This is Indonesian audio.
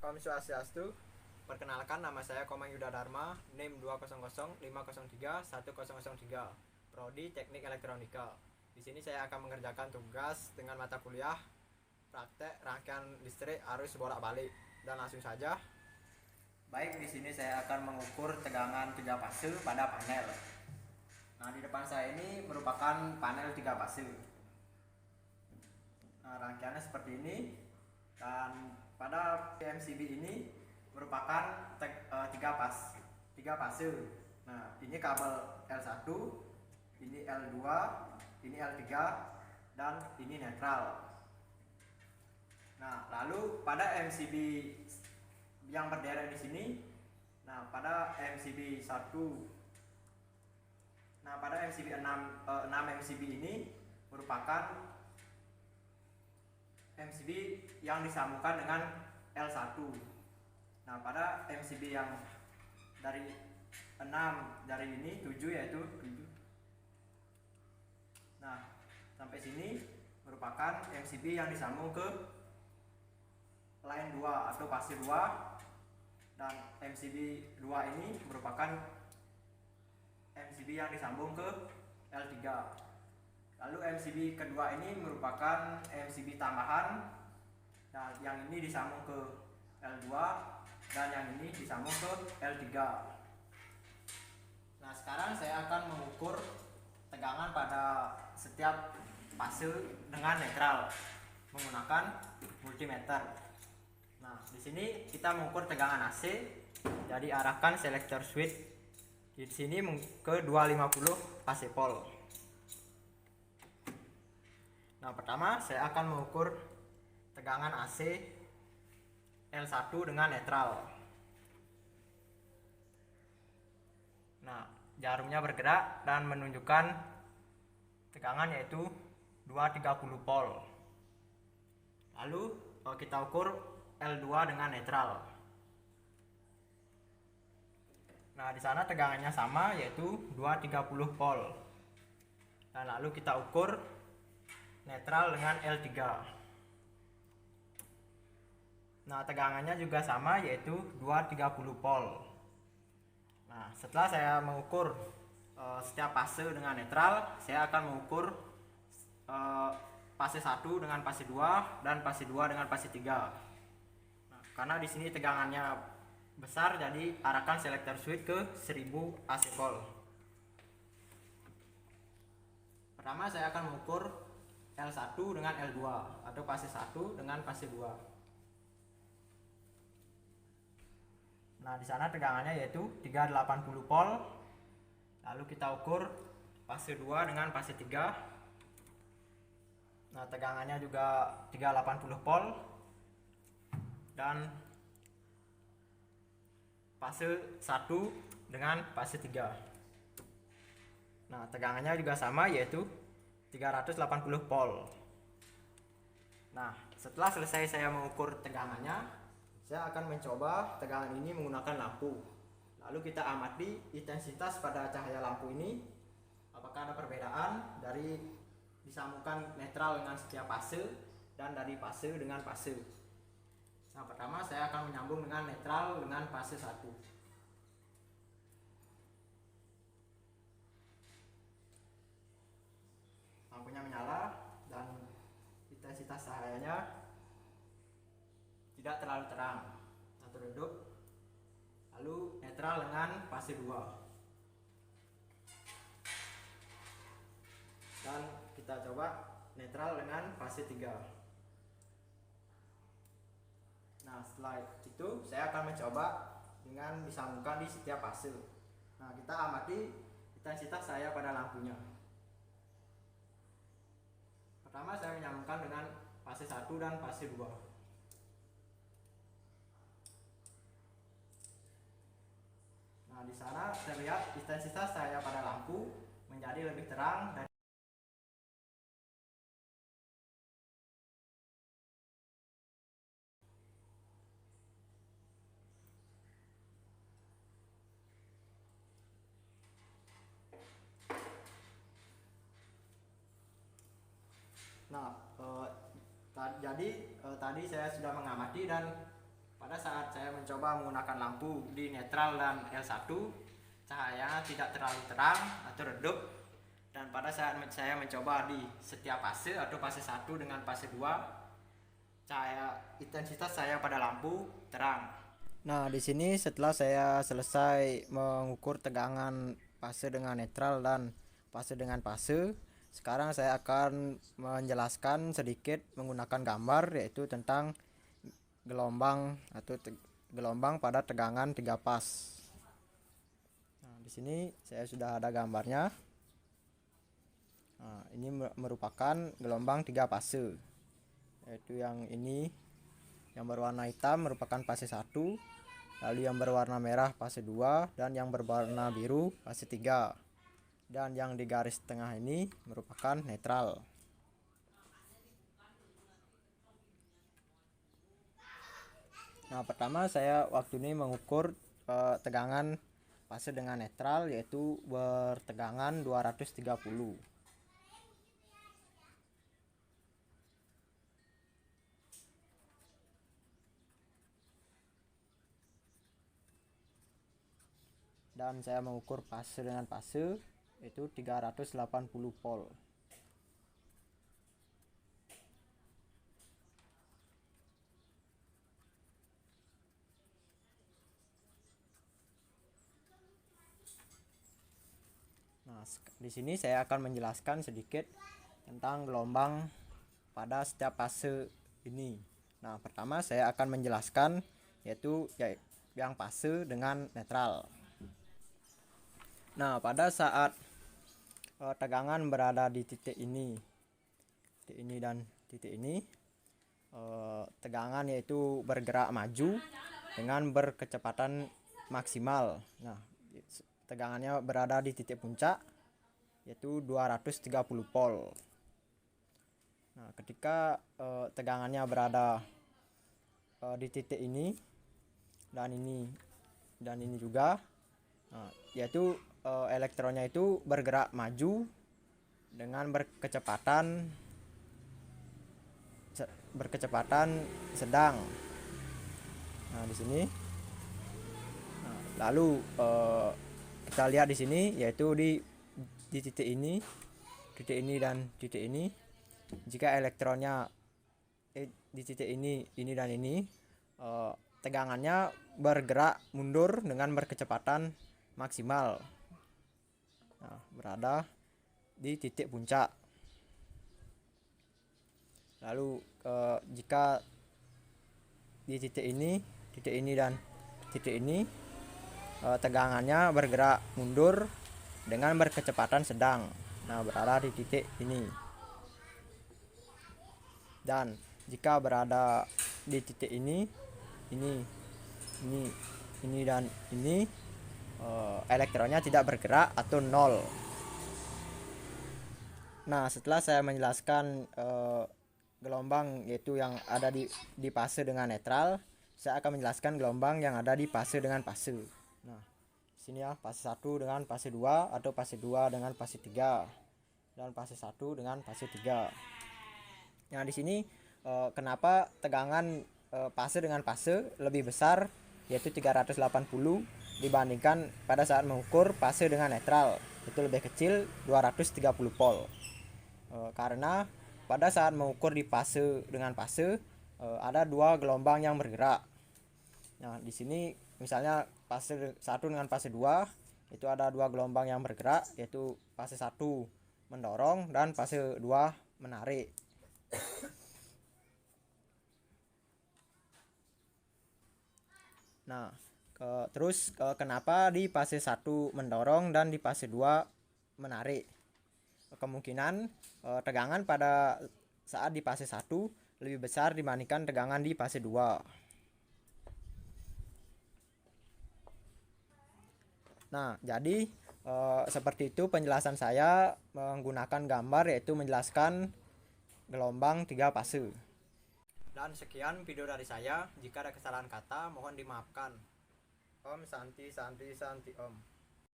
Om Swastiastu. Perkenalkan, nama saya Komang Yuda Dharma, NIM 200503103, Prodi Teknik Elektronika. Di sini saya akan mengerjakan tugas dengan mata kuliah praktek rangkaian listrik arus bolak-balik. Dan langsung saja. Baik, di sini saya akan mengukur tegangan 3 fase pada panel. Nah, di depan saya ini merupakan panel 3 fase. Nah, rangkaiannya seperti ini. Dan pada PMCB ini merupakan 3 fase. Nah, ini kabel L1, ini L2, ini L3, dan ini netral. Nah, lalu pada MCB yang berderet di sini, nah pada MCB 1, nah pada MCB 6 MCB ini merupakan MCB yang disambungkan dengan L1. Nah, pada MCB yang dari 6 dari ini 7 yaitu 7. Nah, sampai sini merupakan MCB yang disambung ke line 2 atau fase 2, dan MCB 2 ini merupakan MCB yang disambung ke L3. Lalu MCB kedua ini merupakan MCB tambahan, dan yang ini disambung ke L2 dan yang ini disambung ke L3. Nah, sekarang saya akan mengukur tegangan pada setiap fase dengan netral menggunakan multimeter. Nah, di sini kita mengukur tegangan AC. Jadi arahkan selektor switch di sini ke 250 AC volt. Nah, pertama saya akan mengukur tegangan AC L1 dengan netral. Nah, jarumnya bergerak dan menunjukkan tegangan yaitu 230 volt. Lalu kita ukur L2 dengan netral. Nah, di sana tegangannya sama yaitu 230 volt. Dan lalu kita ukur netral dengan L3. Nah, tegangannya juga sama yaitu 230 volt. Nah, setelah saya mengukur setiap fase dengan netral, saya akan mengukur fase 1 dengan fase 2 dan fase 2 dengan fase 3. Nah, karena di sini tegangannya besar, jadi arahkan selektor switch ke 1000 AC volt. Pertama saya akan mengukur L1 dengan L2 atau fase 1 dengan fase 2. Nah, di sana tegangannya yaitu 380 volt. Lalu kita ukur fase 2 dengan fase 3. Nah, tegangannya juga 380 volt. Dan fase 1 dengan fase 3. Nah, tegangannya juga sama yaitu 380 volt. Nah, setelah selesai saya mengukur tegangannya, saya akan mencoba tegangan ini menggunakan lampu. Lalu kita amati intensitas pada cahaya lampu ini, apakah ada perbedaan dari disambungkan netral dengan setiap fase dan dari fase dengan fase. Nah, pertama saya akan menyambung dengan netral dengan fase 1. Lampunya menyala dan intensitas cahayanya tidak terlalu terang atau redup. Lalu netral dengan fase 2. Dan kita coba netral dengan fase 3. Nah, setelah itu saya akan mencoba dengan disambungkan di setiap fase. Nah, kita amati intensitas saya pada lampunya. Pertama saya menyambungkan dengan fase 1 dan fase 2. Nah, di sana terlihat intensitas cahaya pada lampu menjadi lebih terang dan tadi saya sudah mengamati dan pada saat saya mencoba menggunakan lampu di netral dan L1, cahayanya tidak terlalu terang atau redup. Dan pada saat saya mencoba di setiap fase atau fase 1 dengan fase 2, cahaya intensitas saya pada lampu terang. Nah, di sini setelah saya selesai mengukur tegangan fase dengan netral dan fase dengan fase, sekarang saya akan menjelaskan sedikit menggunakan gambar, yaitu tentang gelombang atau gelombang pada tegangan 3 pas. Nah, di sini saya sudah ada gambarnya. Nah, ini merupakan gelombang 3 fase, yaitu yang ini yang berwarna hitam merupakan fase 1, lalu yang berwarna merah fase 2, dan yang berwarna biru fase 3, dan yang di garis tengah ini merupakan netral. Nah, pertama saya waktu ini mengukur tegangan fase dengan netral, yaitu bertegangan 230. Dan saya mengukur fase dengan fase, yaitu 380 volt. Nah, di sini saya akan menjelaskan sedikit tentang gelombang pada setiap fase ini. Nah, pertama saya akan menjelaskan yaitu yang fase dengan netral. Nah, pada saat tegangan berada di titik ini dan titik ini, tegangan yaitu bergerak maju dengan berkecepatan maksimal. Nah, tegangannya berada di titik puncak, yaitu 230 volt. Nah, ketika tegangannya berada di titik ini dan ini juga, yaitu elektronnya itu bergerak maju dengan berkecepatan sedang. Nah, di sini. Nah, lalu kita lihat di sini, yaitu di titik ini dan titik ini, jika elektronnya di titik ini dan ini, tegangannya bergerak mundur dengan berkecepatan maksimal. Nah, berada di titik puncak. Lalu jika di titik ini dan titik ini, tegangannya bergerak mundur dengan berkecepatan sedang. Nah, berada di titik ini. Dan jika berada di titik ini dan ini, elektronnya tidak bergerak atau nol. Nah, setelah saya menjelaskan gelombang yaitu yang ada di fase dengan netral, saya akan menjelaskan gelombang yang ada di fase dengan fase. Nah, sini ya, fase 1 dengan fase 2 atau fase 2 dengan fase 3 dan fase 1 dengan fase 3. Nah, di sini kenapa tegangan fase dengan fase lebih besar, yaitu 380 dibandingkan pada saat mengukur fase dengan netral, itu lebih kecil 230 volt. Karena pada saat mengukur di fase dengan fase, ada dua gelombang yang bergerak. Nah, di sini misalnya fase 1 dengan fase 2 itu ada dua gelombang yang bergerak, yaitu fase 1 mendorong dan fase 2 menarik. Nah, terus kenapa di fase 1 mendorong dan di fase 2 menarik? Kemungkinan tegangan pada saat di fase 1 lebih besar dibandingkan tegangan di fase 2. Nah, jadi seperti itu penjelasan saya menggunakan gambar, yaitu menjelaskan gelombang 3 fase. Dan sekian video dari saya. Jika ada kesalahan kata mohon dimaafkan. Om Santi Santi Santi Om.